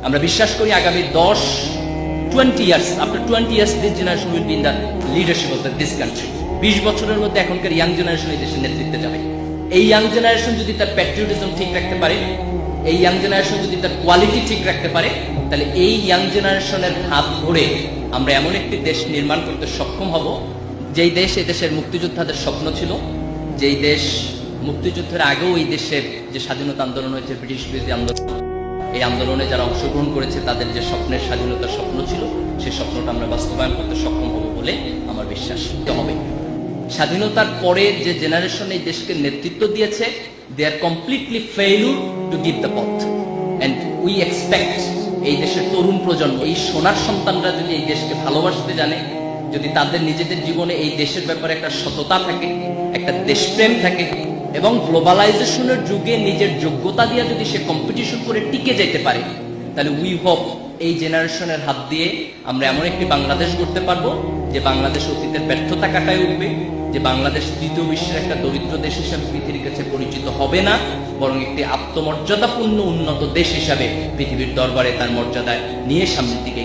আমরা বিশ্বাস করি আগামী 10-20 years, after 20 years, this generation will be in the leadership of this country. 20 বছরের মধ্যে এখনকার ইয়াং জেনারেশন এই দেশের নেতৃত্বে যাবে। এই ইয়াং জেনারেশন যদি তার প্যাট্রিয়টিজম ঠিক রাখতে পারে, এই ইয়াং জেনারেশন যদি তার কোয়ালিটি ঠিক রাখতে পারে, তাহলে এই ইয়াং জেনারেশনের হাত ধরে আমরা এমন একটি দেশ নির্মাণ করতে সক্ষম হব, যেই দেশ এই দেশের মুক্তিযোদ্ধাদের স্বপ্ন ছিল, যেই দেশ মুক্তিযুদ্ধের আগেও এই দেশের যে স্বাধীনতা আন্দোলন হয়েছে, ব্রিটিশ বিরোধী আন্দোলন, এই আন্দোলনে যারা অংশগ্রহণ করেছে তাদের যে স্বপ্নের স্বাধীনতার স্বপ্ন ছিল, সেই স্বপ্নটা আমরা বাস্তবায়ন করতে সক্ষম হব বলে আমার বিশ্বাস হবে। স্বাধীনতার পরে যে জেনারেশন এই দেশকে নেতৃত্ব দিয়েছে, they are completely failure to give the পথ, এন্ড উই এক্সপেক্ট এই দেশের তরুণ প্রজন্ম, এই সোনার সন্তানরা যদি এই দেশকে ভালোবাসতে জানে, যদি তাদের নিজেদের জীবনে এই দেশের ব্যাপারে একটা সততা থাকে, একটা দেশপ্রেম থাকে, এবং গ্লোবালাইজেশনের যুগে নিজের যোগ্যতা দিয়ে যদি সে কম্পিটিশন করে টিকে যেতে পারে, তাহলে উই হোপ এই জেনারেশনের হাত দিয়ে আমরা এমন একটি বাংলাদেশ গড়তে পারবো, যে বাংলাদেশ অতীতের ব্যর্থতা কাটায় উঠবে, যে বাংলাদেশ তৃতীয় বিশ্বের একটা দরিদ্র দেশ হিসাবে পৃথিবীর কাছে পরিচিত হবে না, বরং একটি আত্মমর্যাদাপূর্ণ উন্নত দেশ হিসাবে পৃথিবীর দরবারে তার মর্যাদায় নিয়ে সামনের দিকে